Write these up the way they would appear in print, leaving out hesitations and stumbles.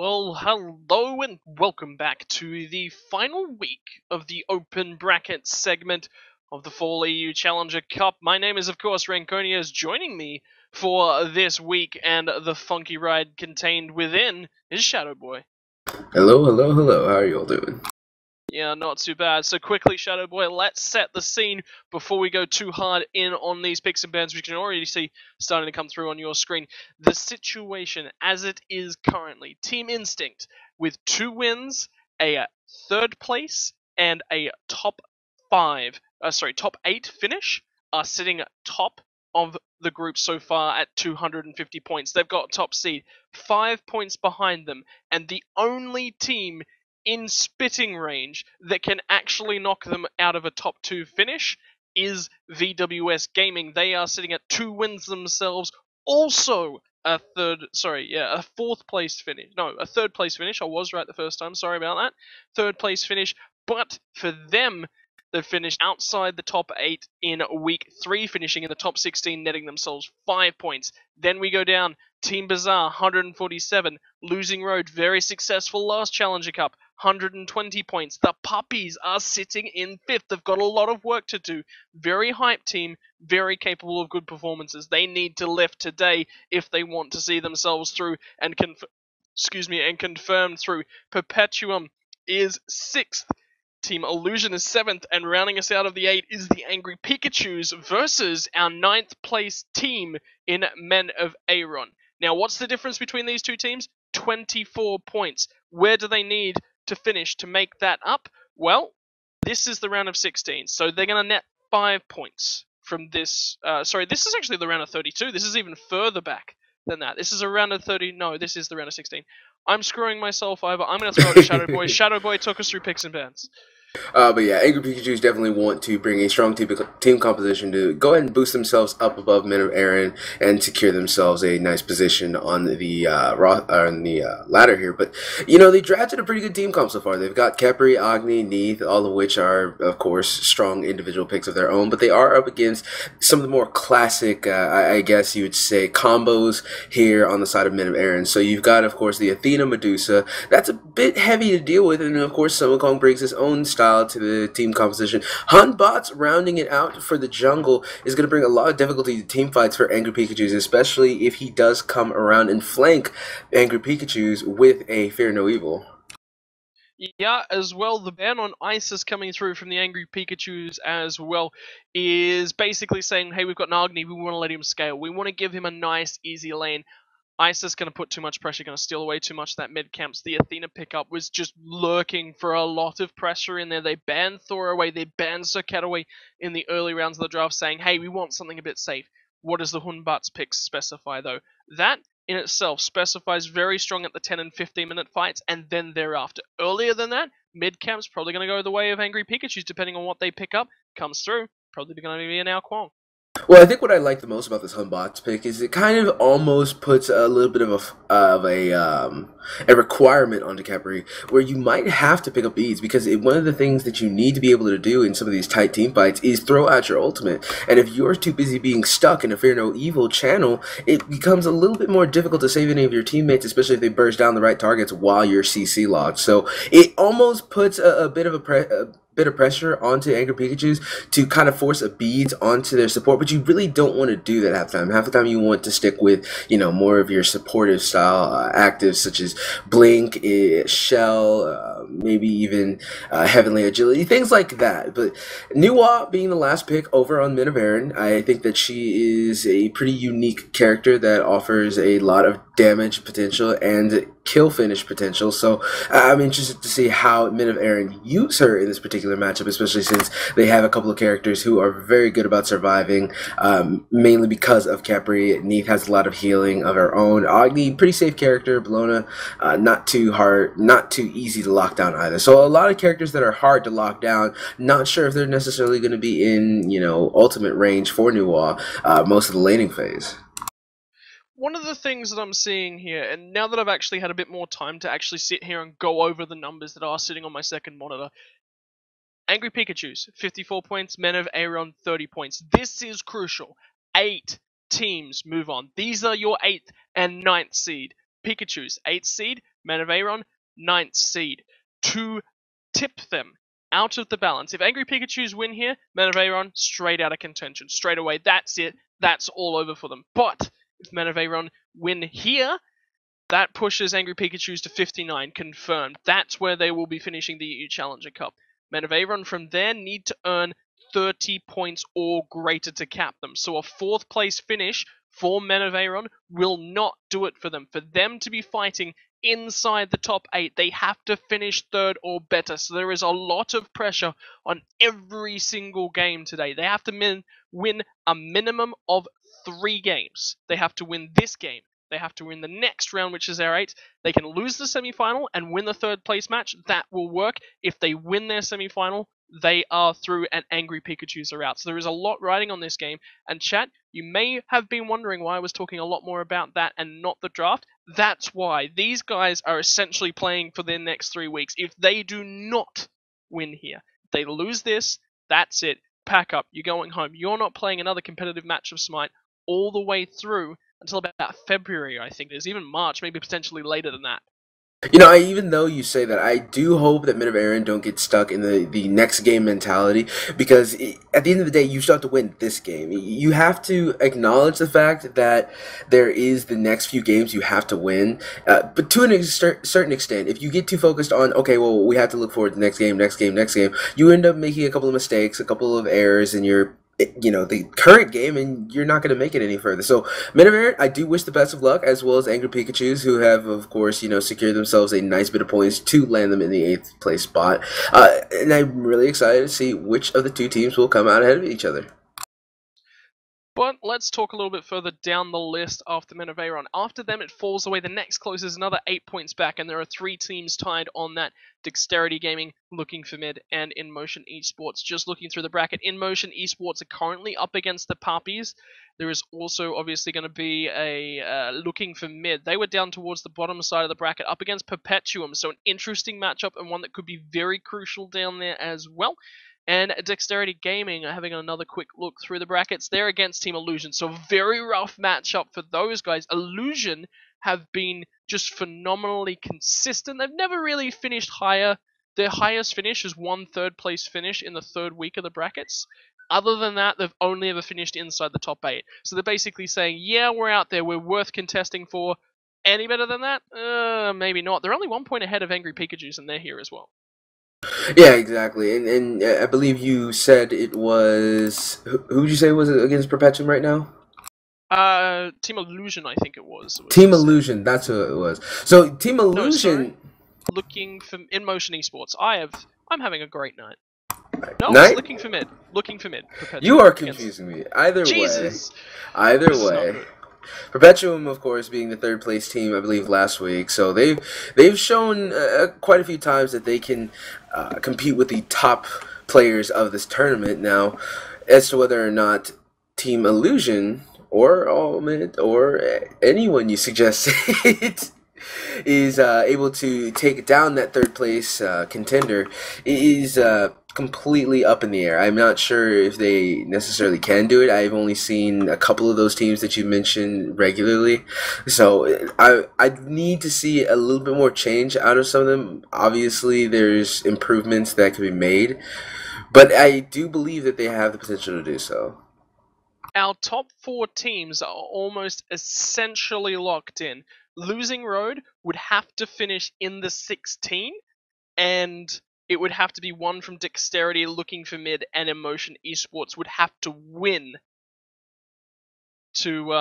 Well, hello and welcome back to the final week of the open bracket segment of the Fall EU Challenger Cup. My name is, of course, Ranconius. Joining me for this week and the funky ride contained within is Shadow Boy. Hello, hello, hello. How are you all doing? Yeah, not too bad. So quickly, Shadow Boy, let's set the scene before we go too hard in on these picks and bans, which you can already see starting to come through on your screen. The situation as it is currently, Team Instinct with 2 wins, a third place, and a top 8 finish are sitting top of the group so far at 250 points. They've got top seed 5 points behind them, and the only team in spitting range that can actually knock them out of a top 2 finish is VWS Gaming. They are sitting at 2 wins themselves, also a fourth place finish. No, a third place finish. I was right the first time, sorry about that. Third place finish, but for them, they've finished outside the top 8 in week 3, finishing in the top 16, netting themselves 5 points. Then we go down, Team Bazaar, 147. Losing Road, very successful last Challenger Cup, 120 points. The Puppies are sitting in 5th. They've got a lot of work to do. Very hype team, very capable of good performances. They need to lift today if they want to see themselves through and confirm through. Perpetuum is 6th. Team Illusion is 7th, and rounding us out of the 8 is the Angry Pikachus versus our 9th place team in Men of Aeron. Now, what's the difference between these two teams? 24 points. Where do they need to finish to make that up? Well, this is the round of 16, so they're going to net 5 points from this. This is actually the round of 32. This is even further back than that. This is a round of 30. No, this is the round of 16. I'm screwing myself over. I'm going to throw it to Shadow Boy. Shadow Boy took us through picks and bans. But yeah, Angry Pikachus definitely want to bring a strong team composition to go ahead and boost themselves up above Men of Aaron and secure themselves a nice position on the ladder here. But they drafted a pretty good team comp so far. They've got Khepri, Agni, Neith, all of which are of course strong individual picks of their own. But they are up against some of the more classic, I guess you would say, combos here on the side of Men of Aaron. So you've got of course the Athena Medusa. That's a bit heavy to deal with, and of course Sun Wukong brings his own style to the team composition. Hunbots rounding it out for the jungle is going to bring a lot of difficulty to team fights for Angry Pikachus, especially if he does come around and flank Angry Pikachus with a Fear No Evil. Yeah, as well, the ban on Isis coming through from the Angry Pikachus as well is basically saying, hey, we've got an Agni, we want to let him scale. We want to give him a nice, easy lane. Isis going to put too much pressure, going to steal away too much of that mid camps. The Athena pickup was just lurking for a lot of pressure in there. They banned Thor away, they banned Soket away in the early rounds of the draft, saying, hey, we want something a bit safe. What does the Hunbat's pick specify, though? That in itself specifies very strong at the 10 and 15 minute fights, and then thereafter. Earlier than that, mid camp's probably going to go the way of Angry Pikachus, depending on what they pick up. Comes through, probably going to be an Ao Kuang. Well, I think what I like the most about this Hunbots pick is it kind of almost puts a little bit of a requirement onto Khepri where you might have to pick up beads, because one of the things that you need to be able to do in some of these tight team fights is throw out your ultimate. And if you're too busy being stuck in a Fear No Evil channel, it becomes a little bit more difficult to save any of your teammates, especially if they burst down the right targets while you're CC locked. So it almost puts a bit of pressure onto Angry Pikachus to kind of force a beads onto their support, but you really don't want to do that half the time. Half the time you want to stick with, more of your supportive style actives such as Blink, Shell, maybe even Heavenly Agility, things like that. But Nuwa being the last pick over on Men of Aaron, I think that she is a pretty unique character that offers a lot of damage potential and kill finish potential. So I'm interested to see how Men of Aaron use her in this particular matchup, especially since they have a couple of characters who are very good about surviving, mainly because of Khepri. Neith has a lot of healing of her own. Agni, pretty safe character. Bellona, not too hard, not too easy to lock down either. So a lot of characters that are hard to lock down. Not sure if they're necessarily going to be in, ultimate range for Nuwa most of the laning phase. One of the things that I'm seeing here, and now that I've actually had a bit more time to actually sit here and go over the numbers that are sitting on my second monitor, Angry Pikachus, 54 points, Men of Aeron, 30 points. This is crucial. 8 teams move on. These are your 8th and 9th seed. Pikachus, 8th seed, Men of Aeron, 9th seed. To tip them out of the balance. If Angry Pikachus win here, Men of Aeron straight out of contention. Straight away, that's it. That's all over for them. But if Men of Aeron win here, that pushes Angry Pikachus to 59, confirmed. That's where they will be finishing the EU Challenger Cup. Men of Aeron from there need to earn 30 points or greater to cap them. So a 4th place finish for Men of Aeron will not do it for them. For them to be fighting inside the top 8, they have to finish 3rd or better. So there is a lot of pressure on every single game today. They have to win a minimum of 3 games. They have to win this game. They have to win the next round, which is their 8th. They can lose the semi-final and win the 3rd place match. That will work. If they win their semi-final, they are through and Angry Pikachus are out. So there is a lot riding on this game. And chat, you may have been wondering why I was talking a lot more about that and not the draft. That's why. These guys are essentially playing for their next 3 weeks. If they do not win here, if they lose this, that's it. Pack up. You're going home. You're not playing another competitive match of Smite all the way through until about February, I think. There's even March, maybe potentially later than that. You know, even though you say that, I do hope that Men of Aeron don't get stuck in the next game mentality, because at the end of the day, you still have to win this game. You have to acknowledge the fact that there is the next few games you have to win, but to a certain extent, if you get too focused on, okay, well, we have to look forward to next game, you end up making a couple of mistakes, a couple of errors in your the current game, and you're not going to make it any further. So, Men of Aeron, I do wish the best of luck, as well as Angry Pikachus, who have, of course, secured themselves a nice bit of points to land them in the 8th place spot. And I'm really excited to see which of the 2 teams will come out ahead of each other. But let's talk a little bit further down the list after Men of Aeron. After them, it falls away. The next closest is another 8 points back, and there are 3 teams tied on that. Dexterity Gaming, Looking for Mid, and InMotion Esports. Just looking through the bracket, InMotion Esports are currently up against the Puppies. There is also obviously going to be a Looking for Mid. They were down towards the bottom side of the bracket, up against Perpetuum. So an interesting matchup, and one that could be very crucial down there as well. And Dexterity Gaming are having another quick look through the brackets. They're against Team Illusion, so very rough matchup for those guys. Illusion have been just phenomenally consistent. They've never really finished higher. Their highest finish is 1 3rd place finish in the 3rd week of the brackets. Other than that, they've only ever finished inside the top 8. So they're basically saying, yeah, we're out there, we're worth contesting for. Any better than that? Maybe not. They're only 1 point ahead of Angry Pikachus, and they're here as well. Yeah, exactly. And I believe you said it was... Who did you say was against Perpetuum right now? Team Illusion, I think it was. Team Illusion, that's who it was. So, Team Illusion... No, looking for InMotion Esports. I'm having a great night. No, night? It's looking for mid. Looking for mid. Perpetuum You are confusing me. Either Jesus. way. Either way. Perpetuum, of course, being the 3rd place team, I believe, last week. So they've shown quite a few times that they can compete with the top players of this tournament. Now, as to whether or not Team Illusion or All-Mid or anyone you suggested is able to take down that 3rd place contender is completely up in the air. I'm not sure if they necessarily can do it. I've only seen a couple of those teams that you mentioned regularly, so I need to see a little bit more change out of some of them. Obviously, there's improvements that can be made, but I do believe that they have the potential to do so. Our top 4 teams are almost essentially locked in. Losing Road would have to finish in the 16, and it would have to be one from Dexterity, Looking for Mid, and InMotion Esports would have to win to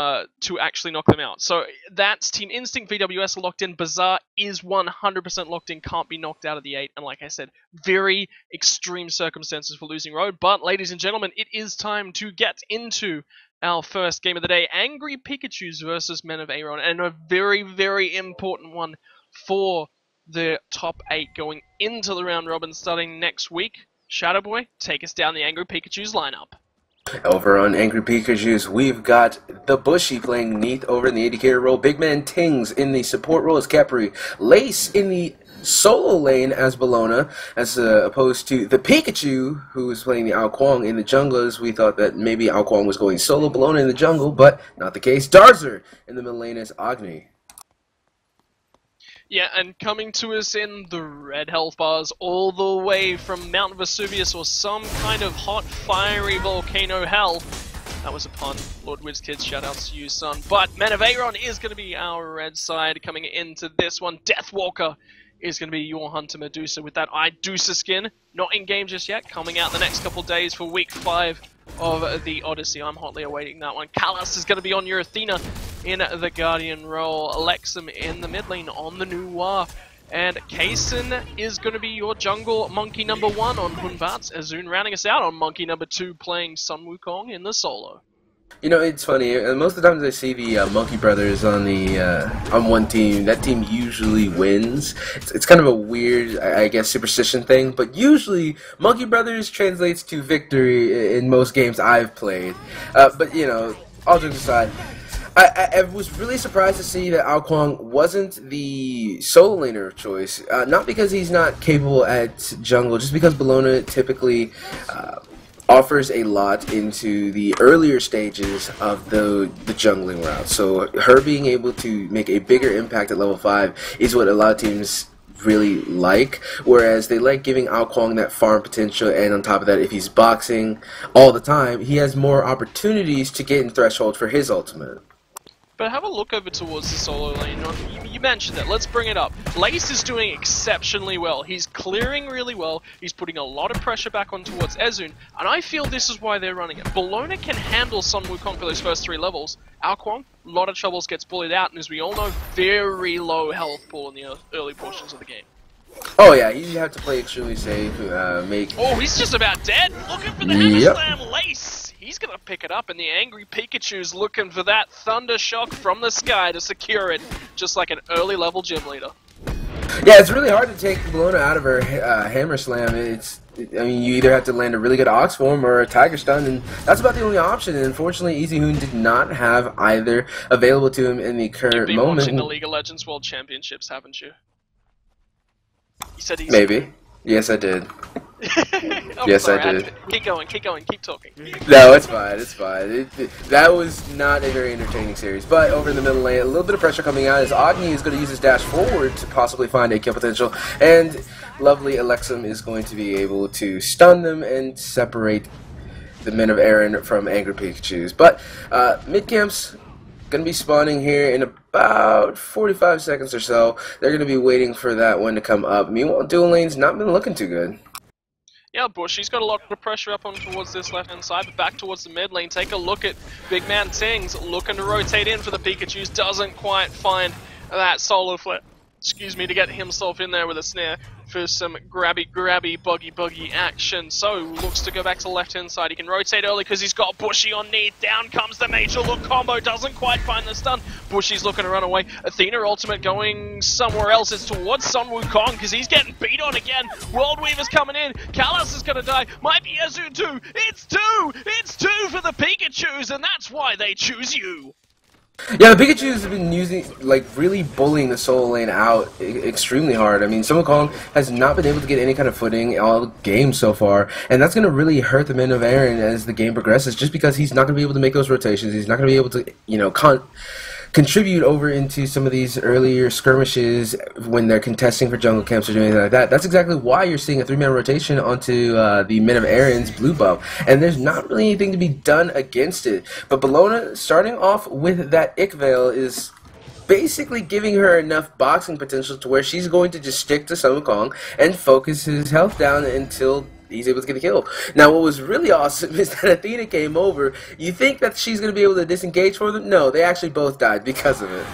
actually knock them out. So that's Team Instinct, VWS are locked in. Bazaar is 100% locked in, can't be knocked out of the 8. And like I said, very extreme circumstances for Losing Road. But ladies and gentlemen, it is time to get into our first game of the day. Angry Pikachus versus Men of Aeron. And a very, very important one for the top 8 going into the round robin starting next week. Shadow Boy, take us down the Angry Pikachus lineup. Over on Angry Pikachus, we've got the Bushy playing Neath over in the indicator role, Big Man Tings in the support role as Capri, Lace in the solo lane as Bologna, as opposed to the Pikachu, who is playing the Ao Kuang in the jungle, as we thought that maybe Ao Kuang was going solo Bologna in the jungle, but not the case. Darzer in the middle lane as Agni. Yeah, and coming to us in the red health bars all the way from Mount Vesuvius or some kind of hot, fiery volcano hell. That was a pun. Lord WizKids, shoutouts to you, son. But Men of Aaron is going to be our red side coming into this one. Deathwalker is going to be your Hunter Medusa with that Idusa skin. Not in game just yet, coming out the next couple days for week 5 of the Odyssey. I'm hotly awaiting that one. Kalas is going to be on your Athena in the Guardian role. Alexum in the mid lane on the Noir. And Kaysen is going to be your jungle monkey number 1 on Hunbats. Azun rounding us out on monkey number 2 playing Sun Wukong in the solo. You know, it's funny. Most of the times I see the Monkey Brothers on the on one team, that team usually wins. It's kind of a weird, I guess, superstition thing. But usually, Monkey Brothers translates to victory in most games I've played. But you know, all jokes aside, I was really surprised to see that Ao Kuang wasn't the solo laner of choice. Not because he's not capable at jungle, just because Bologna typically offers a lot into the earlier stages of the jungling route. So her being able to make a bigger impact at level 5 is what a lot of teams really like, whereas they like giving Ao Kuang that farm potential, and on top of that, if he's boxing all the time, he has more opportunities to get in threshold for his ultimate. But have a look over towards the solo lane. You mentioned it. Let's bring it up. Lace is doing exceptionally well. He's clearing really well. He's putting a lot of pressure back on towards Ezun. And I feel this is why they're running it. Bologna can handle Sun Wukong for those first 3 levels. Ao Kuang, a lot of troubles, gets bullied out. And as we all know, very low health pool in the early portions of the game. Oh yeah, you have to play extremely safe, Oh, he's just about dead. Looking for the Hammer Slam. Lace! He's gonna pick it up, and the angry Pikachu's looking for that Thunder Shock from the sky to secure it, just like an early level gym leader. Yeah, it's really hard to take Bologna out of her Hammer Slam. I mean, you either have to land a really good Ox Form or a Tiger Stun, and that's about the only option. And unfortunately, Easy Hoon did not have either available to him in the current moment. You've been watching the League of Legends World Championships, haven't you? You said Easy. Maybe. Yes, I did. Yes, sorry, I did. Keep going, keep talking. No, it's fine, it's fine. That was not a very entertaining series. But over in the middle lane, a little bit of pressure coming out as Agni is going to use his dash forward to possibly find a kill potential. And lovely Alexum is going to be able to stun them and separate the Men of Aaron from angry Pikachus. But mid-camp's going to be spawning here in about 45 seconds or so. They're going to be waiting for that one to come up. Meanwhile, dual lane's not been looking too good. Yeah, Bushy's got a lot of pressure up on towards this left-hand side, but back towards the mid lane. Take a look at Big Man Tings looking to rotate in for the Pikachus. Doesn't quite find that solo flip, to get himself in there with a snare for some grabby, buggy action. So, looks to go back to the left-hand side. He can rotate early because he's got Bushy on knee. Down comes the major look combo. Doesn't quite find the stun. Bushy's looking to run away. Athena ultimate going somewhere else. It's towards Sun Wukong because he's getting beat on again. World Weaver's coming in. Kalas is going to die. Might be Ezu too. It's 2! It's 2 for the Pikachus, and that's why they choose you. Yeah, the Pikachus have been really bullying the solo lane out extremely hard. I mean, Sun Wukong has not been able to get any kind of footing all game so far, and that's going to really hurt the Men of Aaron as the game progresses, just because he's not going to be able to make those rotations. He's not going to be able to, contribute over into some of these earlier skirmishes when they're contesting for jungle camps or doing anything like that. That's exactly why you're seeing a 3-man rotation onto the Men of Aaron's blue buff, and there's not really anything to be done against it. But Bologna, starting off with that Ick Veil, is basically giving her enough boxing potential to where she's going to just stick to Sun Wukong and focus his health down until he's able to get a kill. Now, what was really awesome is that Athena came over. You think that she's going to be able to disengage for them? No, they actually both died because of it.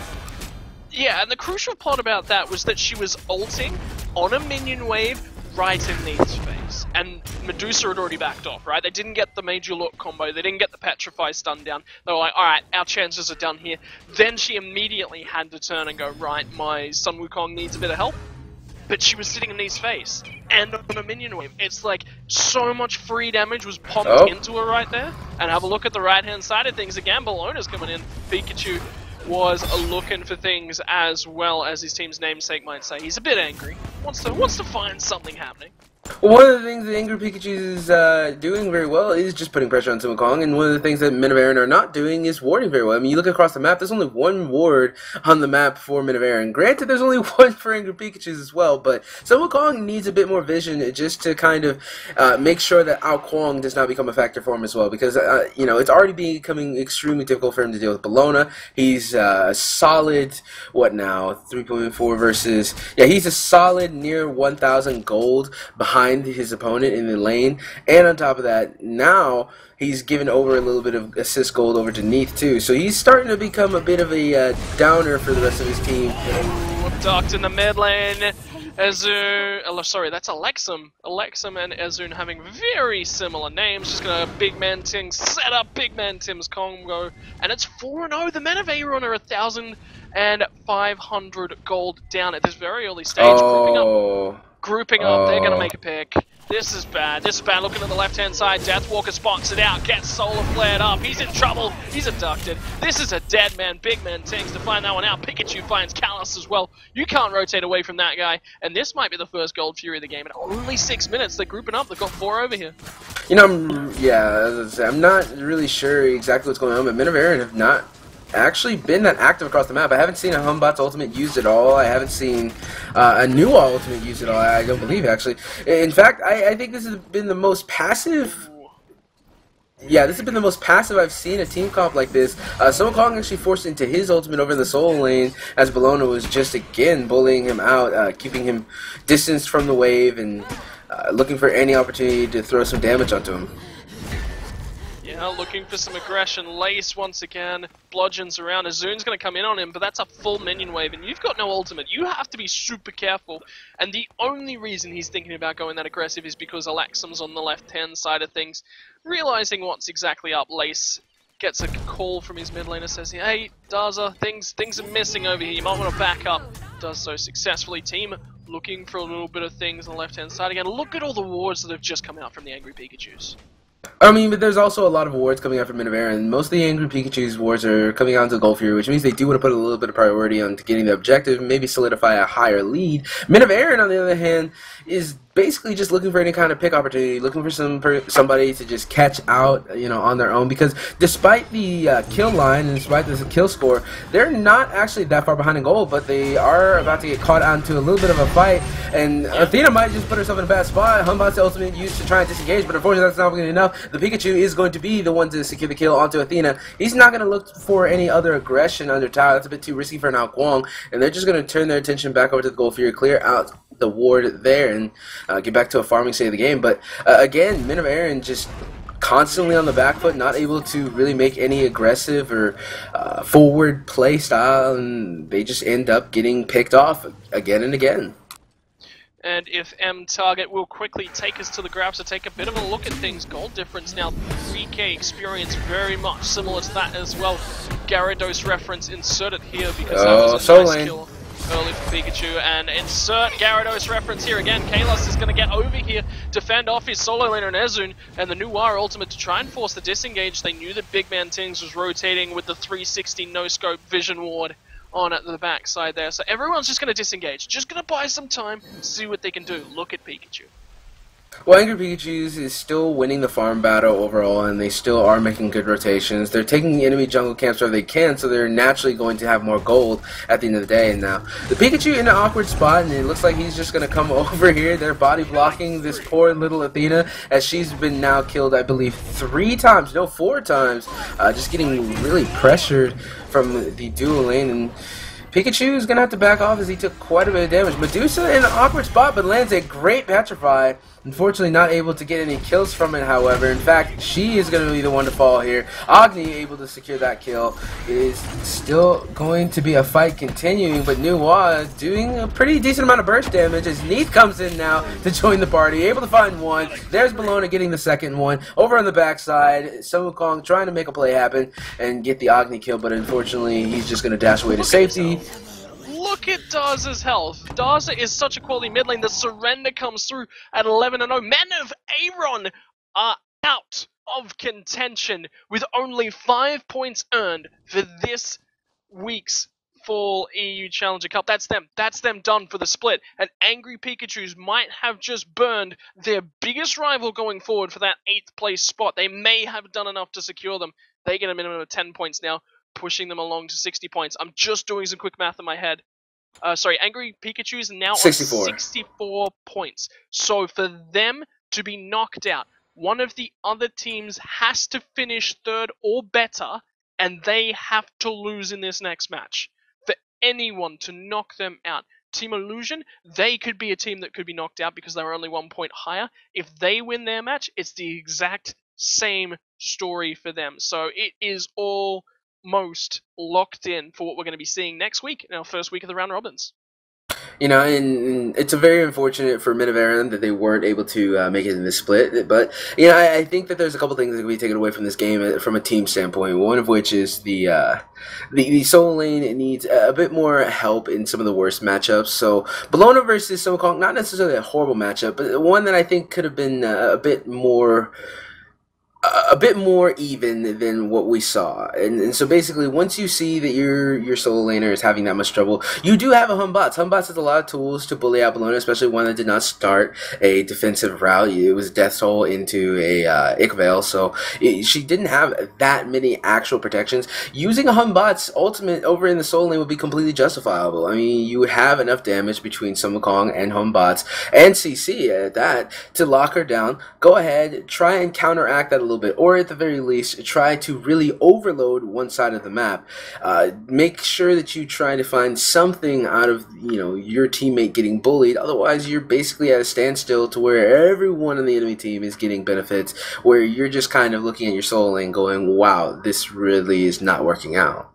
Yeah, and the crucial part about that was that she was ulting on a minion wave right in Neith's face. And Medusa had already backed off, right? They didn't get the major look combo. They didn't get the Petrify stun down. They were like, alright, our chances are done here. Then she immediately had to turn and go, right, my Sun Wukong needs a bit of help. But she was sitting in Neith's face and on a minion wave. It's like so much free damage was pumped into her right there. And have a look at the right-hand side of things again. Bologna's coming in. Pikachu was looking for things as well, as his team's namesake might say. He's a bit angry. Wants to find something happening. One of the things that Angry Pikachu is doing very well is just putting pressure on Sima Kong, and one of the things that Men of Aaron are not doing is warding very well. I mean, you look across the map, there's only one ward on the map for Men of Aaron. Granted, there's only one for Angry Pikachu as well, but Sima Kong needs a bit more vision just to kind of make sure that Ao Kwong does not become a factor for him as well, because, you know, it's already becoming extremely difficult for him to deal with Bologna. He's solid, what now, 3.4 versus, yeah, he's a solid near 1,000 gold behind his opponent in the lane, and on top of that, now he's given over a little bit of assist gold over to Neath too, so he's starting to become a bit of a downer for the rest of his team. Ducked in the mid lane. Sorry, that's Alexum. Alexum and Ezun having very similar names. Just gonna Big Man Ting set up Big Man Tim's combo, and it's 4-0. The Men of Aaron are 1,500 gold down at this very early stage. Grouping up, they're gonna make a pick. This is bad. This is bad. Looking at the left-hand side, Deathwalker spots it out, gets Solar flared up. He's in trouble. He's abducted. This is a dead man. Big Man Tings to find that one out. Pikachu finds Callus as well. You can't rotate away from that guy. And this might be the first Gold Fury of the game. In only 6 minutes, they're grouping up. They've got 4 over here. You know, I'm not really sure exactly what's going on, but Men of Aaron have not actually been that active across the map. I haven't seen a Humbot's ultimate used at all. I haven't seen a new ultimate used at all. I don't believe, actually. In fact, I think this has been the most passive. Yeah, this has been the most passive I've seen a team comp like this. Sima Kong actually forced into his ultimate over in the solo lane, as Bologna was just again bullying him out, keeping him distanced from the wave, and looking for any opportunity to throw some damage onto him. Yeah, looking for some aggression. Lace once again bludgeons around. Azun's going to come in on him, but that's a full minion wave, and you've got no ultimate. You have to be super careful, and the only reason he's thinking about going that aggressive is because Alexum's on the left-hand side of things. Realizing what's exactly up, Lace gets a call from his mid laner, says, hey, Daza, things are missing over here. You might want to back up. Does so successfully. Team looking for a little bit of things on the left-hand side again. Look at all the wards that have just come out from the Angry Pikachus. I mean, but there's also a lot of wards coming out from Men of Aaron. Most of the Angry Pikachu's wards are coming out into Gold Fury, which means they do want to put a little bit of priority on getting the objective, maybe solidify a higher lead. Men of Aaron, on the other hand, is basically just looking for any kind of pick opportunity, looking for somebody to just catch out, you know, on their own. Because despite the kill line and despite the kill score, they're not actually that far behind in gold, but they are about to get caught onto a little bit of a fight. And Athena might just put herself in a bad spot. Humbot's ultimate used to try and disengage, but unfortunately that's not going to be enough. The Pikachu is going to be the one to secure the kill onto Athena. He's not going to look for any other aggression under tower. That's a bit too risky for an Ao Kwong, and they're just going to turn their attention back over to the Gold Fury, clear out the ward there, and get back to a farming state of the game. But again, Men of Aaron just constantly on the back foot, not able to really make any aggressive or forward play style, and they just end up getting picked off again and again. And if M Target will quickly take us to the graphs to take a bit of a look at things. Gold difference now, 3k experience, very much similar to that as well. Gyarados reference inserted here because that was a nice kill early for Pikachu. And insert Gyarados reference here again. Kalos is going to get over here, defend off his solo laner and Ezun, and the new Wire ultimate to try and force the disengage. They knew that Big Man Tings was rotating with the 360 no-scope vision ward on at the backside there, so everyone's just going to disengage, just going to buy some time, see what they can do. Look at Pikachu. Well, Angry Pikachu's is still winning the farm battle overall, and they still are making good rotations. They're taking the enemy jungle camps where they can, so they're naturally going to have more gold at the end of the day. And now, the Pikachu in an awkward spot, and it looks like he's just going to come over here. They're body blocking this poor little Athena, as she's been now killed, I believe, 3 times, no, 4 times, just getting really pressured from the dual lane. And Pikachu is going to have to back off as he took quite a bit of damage. Medusa in an awkward spot, but lands a great Petrify. Unfortunately, not able to get any kills from it, however. In fact, she is going to be the one to fall here. Agni able to secure that kill. It is still going to be a fight continuing, but Nuwa doing a pretty decent amount of burst damage as Neath comes in now to join the party. Able to find one. There's Bologna getting the second one. Over on the backside, Sima Kong trying to make a play happen and get the Agni kill, but unfortunately, he's just going to dash away to safety. Look at Daza's health. Daza is such a quality mid lane. The surrender comes through at 11-0. Men of Aaron are out of contention with only 5 points earned for this week's Fall EU Challenger Cup. That's them. That's them done for the split. And Angry Pikachus might have just burned their biggest rival going forward for that 8th place spot. They may have done enough to secure them. They get a minimum of 10 points now, pushing them along to 60 points. I'm just doing some quick math in my head. Sorry, Angry Pikachu is now 64. on 64 points. So for them to be knocked out, one of the other teams has to finish 3rd or better, and they have to lose in this next match. For anyone to knock them out. Team Illusion, they could be a team that could be knocked out because they're only 1 point higher. If they win their match, it's the exact same story for them. So it is almost locked in for what we're going to be seeing next week in our first week of the round robins. You know, and it's a very unfortunate for Mid-Avaran that they weren't able to make it in this split. But, you know, I think that there's a couple things that can be taken away from this game from a team standpoint. One of which is the solo lane needs a bit more help in some of the worst matchups. So, Bologna versus Songkong, not necessarily a horrible matchup, but one that I think could have been a bit more even than what we saw. And so basically, once you see that your solo laner is having that much trouble, you do have a Humbots. Humbots has a lot of tools to bully out Bologna, especially one that did not start a defensive route. It was Death Toll into a Ickvale, so she didn't have that many actual protections. Using a Humbots ultimate over in the solo lane would be completely justifiable. I mean, you would have enough damage between Sun Wukong and Humbots and CC at that to lock her down. Go ahead, try and counteract that a little bit, or at the very least try to really overload one side of the map. Make sure that you try to find something out of your teammate getting bullied, otherwise you're basically at a standstill to where everyone on the enemy team is getting benefits, where you're just kind of looking at your solo lane going, wow, this really is not working out.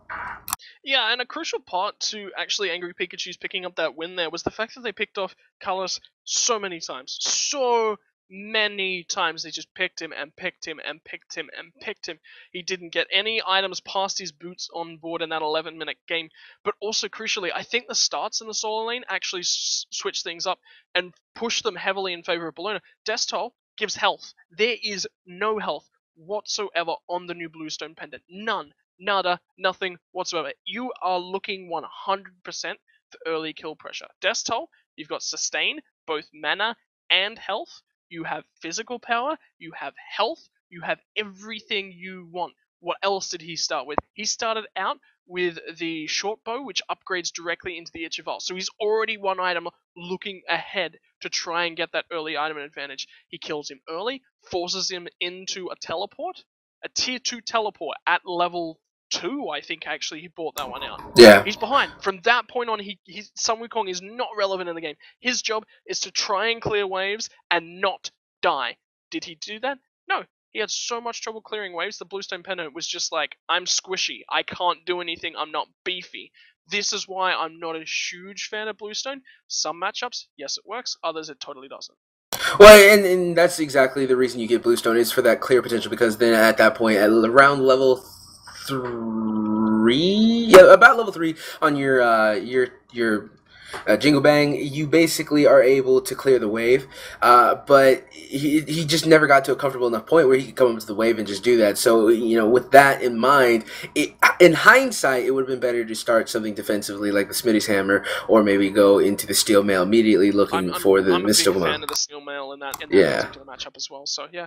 Yeah, and a crucial part to actually Angry Pikachu's picking up that win there was the fact that they picked off Carlos so many times. So many times they just picked him and picked him and picked him and picked him. He didn't get any items past his boots on board in that 11-minute game. But also crucially, I think the starts in the solo lane actually switched things up and pushed them heavily in favor of Bologna. Destol gives health. There is no health whatsoever on the new Bluestone Pendant. None. Nada. Nothing whatsoever. You are looking 100% for early kill pressure. Destol, you've got sustain, both mana and health. You have physical power, you have health, you have everything you want. What else did he start with? He started out with the short bow, which upgrades directly into the Ichival. So he's already one item looking ahead to try and get that early item advantage. He kills him early, forces him into a teleport, a tier 2 teleport at level 2, I think actually he bought that one out. Yeah. He's behind. From that point on, Sun Wukong is not relevant in the game. His job is to try and clear waves and not die. Did he do that? No. He had so much trouble clearing waves, the Bluestone Pendant was just like, I'm squishy. I can't do anything. I'm not beefy. This is why I'm not a huge fan of Bluestone. Some matchups, yes, it works. Others, it totally doesn't. Well, and that's exactly the reason you get Bluestone, is for that clear potential, because then at that point, at around level 3, yeah, about level 3 on your Jingle Bang, you basically are able to clear the wave, but he just never got to a comfortable enough point where he could come up to the wave and just do that. So, with that in mind, in hindsight, it would have been better to start something defensively like the Smitty's Hammer, or maybe go into the Steel Mail immediately looking for the Mystical Mail. I'm a big fan of the Steel Mail in that particular matchup as well, so yeah.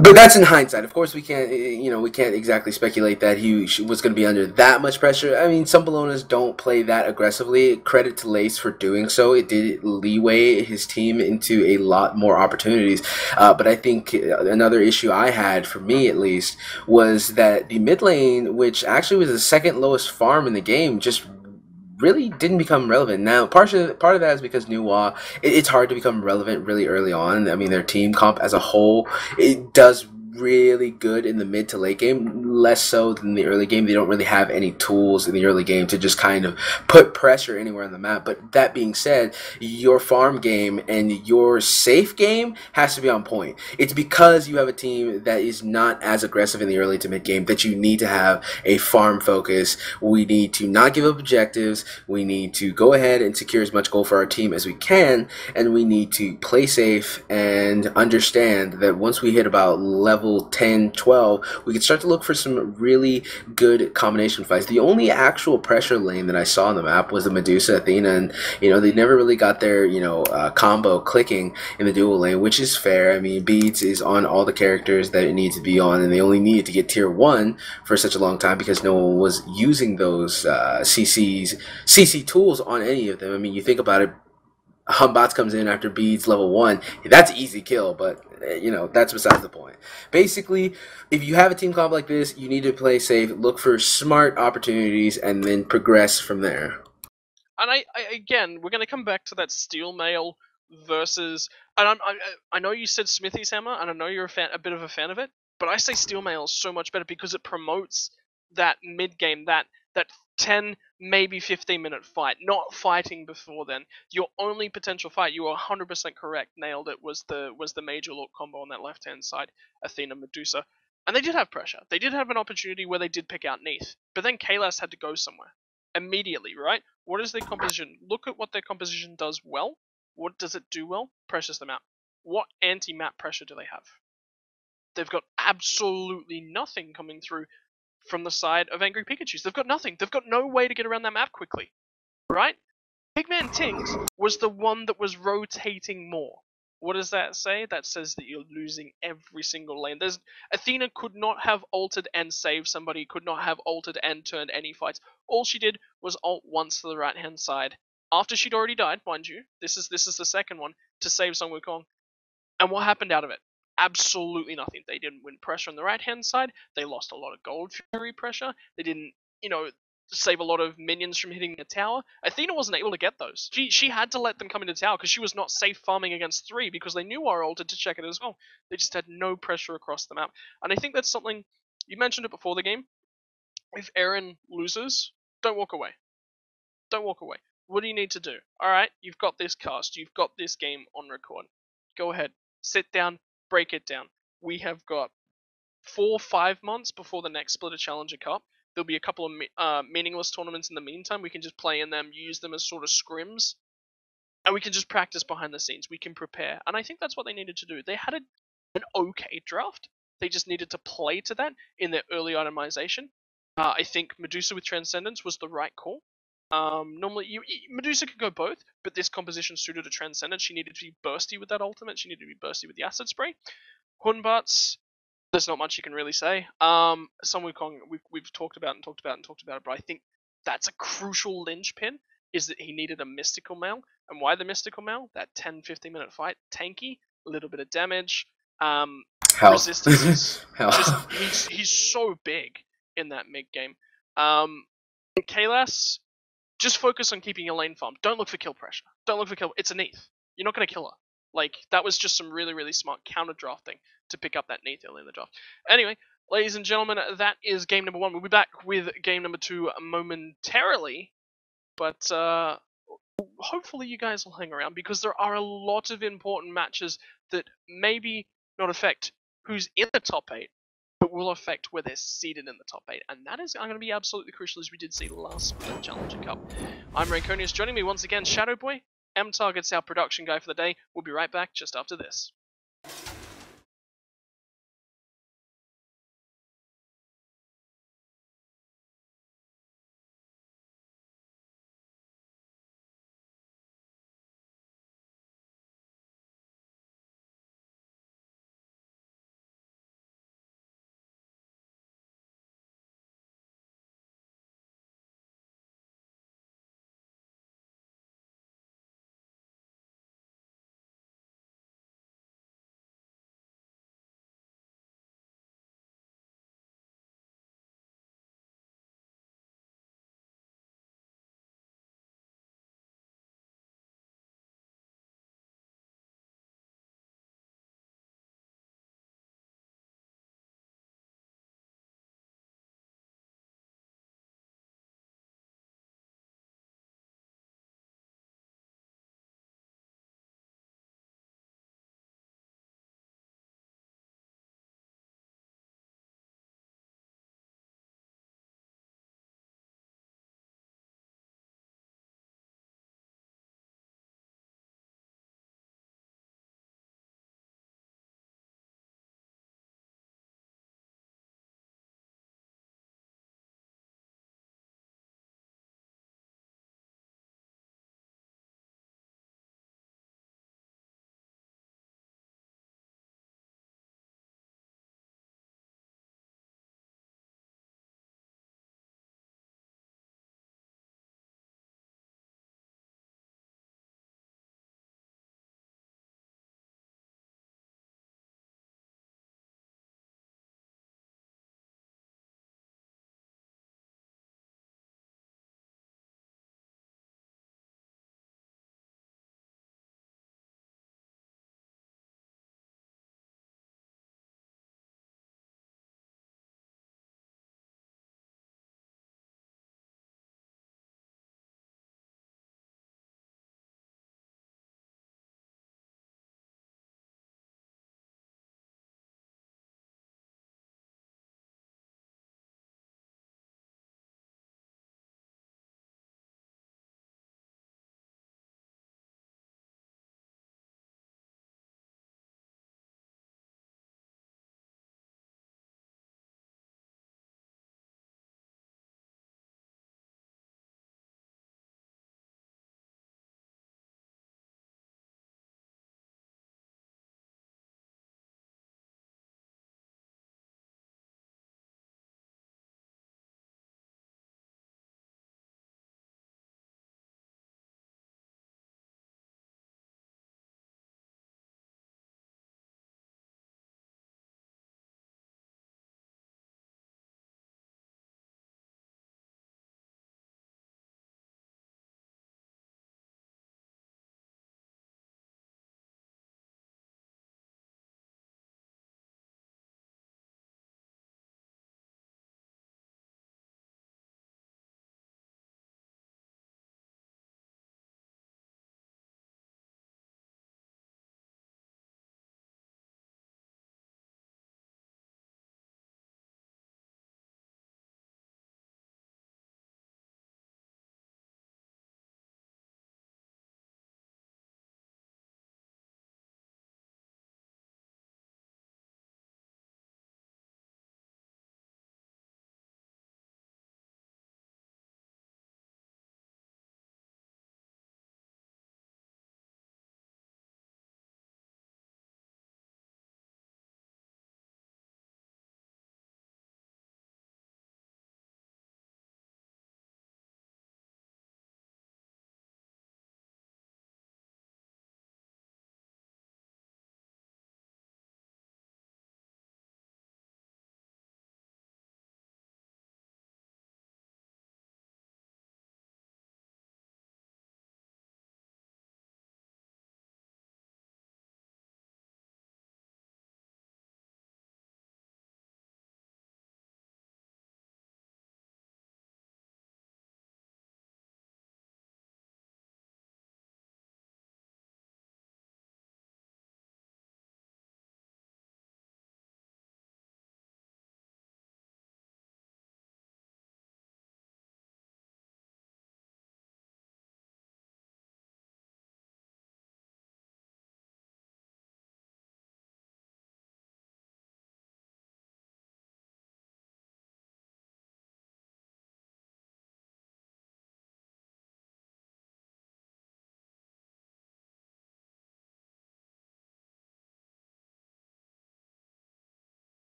But that's in hindsight. Of course, we can't exactly speculate that he was going to be under that much pressure. I mean, some Bolognas don't play that aggressively. Credit to Lace for doing so. It did leeway his team into a lot more opportunities. But I think another issue I had, for me at least, was that the mid lane, which actually was the second lowest farm in the game, just really didn't become relevant. Now, part of that is because Nuwa, it's hard to become relevant really early on. I mean, their team comp as a whole, it does really good in the mid to late game, less so than the early game. They don't really have any tools in the early game to just kind of put pressure anywhere on the map. But that being said, your farm game and your safe game has to be on point. It's because you have a team that is not as aggressive in the early to mid game that you need to have a farm focus. We need to not give up objectives. We need to go ahead and secure as much gold for our team as we can, and we need to play safe and understand that once we hit about level level 10, 12, we could start to look for some really good combination fights. The only actual pressure lane that I saw on the map was the Medusa Athena, and they never really got their combo clicking in the dual lane, which is fair. I mean, Beads is on all the characters that it needs to be on, and they only needed to get tier 1 for such a long time because no one was using those CC tools on any of them. I mean, you think about it, Humbots comes in after Beads level 1. That's an easy kill, but that's besides the point. Basically, if you have a team comp like this, you need to play safe, look for smart opportunities, and then progress from there. And again, we're going to come back to that steel mail versus, and I know you said Smithy's hammer, and I know you're a bit of a fan of it, but I say steel mail is so much better because it promotes that mid game, that 10, maybe 15-minute fight, not fighting before then. Your only potential fight, you are 100% correct, nailed it, was the major look combo on that left-hand side, Athena Medusa. And they did have pressure. They did have an opportunity where they did pick out Neath, but then Kaylas had to go somewhere immediately, right? What is their composition? Look at what their composition does well. What does it do well? Pressures them out. What anti-map pressure do they have? They've got absolutely nothing coming through from the side of Angry Pikachus. They've got nothing. They've got no way to get around that map quickly, right? Pigman Tinks was the one that was rotating more. What does that say? That says that you're losing every single lane. Athena could not have ulted and saved somebody, could not have ulted and turned any fights. All she did was ult once to the right-hand side. After she'd already died, mind you. This is the second one to save Sung Wukong. And what happened out of it? Absolutely nothing. They didn't win pressure on the right-hand side. They lost a lot of Gold Fury pressure. They didn't, save a lot of minions from hitting the tower. Athena wasn't able to get those. She had to let them come into tower because she was not safe farming against 3 because they knew our ulted to check it as well. They just had no pressure across the map. And I think that's something, you mentioned it before the game. If Aaron loses, don't walk away. Don't walk away. What do you need to do? Alright, you've got this cast. You've got this game on record. Go ahead. Sit down. Break it down. We have got 4-5 months before the next Splitter Challenger Cup. There'll be a couple of meaningless tournaments in the meantime. We can just play in them, use them as sort of scrims, and we can just practice behind the scenes. We can prepare, and I think that's what they needed to do. They had an okay draft. They just needed to play to that in their early itemization. I think Medusa with Transcendence was the right call. Normally, Medusa could go both, but this composition suited a Transcendence. She needed to be bursty with that ultimate. She needed to be bursty with the Acid Spray. Hunbats, there's not much you can really say. Sung Wukong, we've talked about it, but I think that's a crucial linchpin, is that he needed a Mystical Mail. And why the Mystical Mail? That 10-15 minute fight, tanky, a little bit of damage, resistances. He's so big in that mid game. Kaylas, just focus on keeping your lane farm. Don't look for kill pressure. Don't look for kill. It's a Neath. You're not going to kill her. Like, that was just some really, really smart counter drafting to pick up that Neath early in the draft. Anyway, ladies and gentlemen, that is game number 1. We'll be back with game number 2 momentarily. But hopefully you guys will hang around, because there are a lot of important matches that maybe not affect who's in the top 8, but will affect where they're seated in the top 8. And that is going to be absolutely crucial, as we did see last Split Challenger Cup. I'm Ranconius. Joining me once again, Shadowboy. M-Target's our production guy for the day. We'll be right back just after this.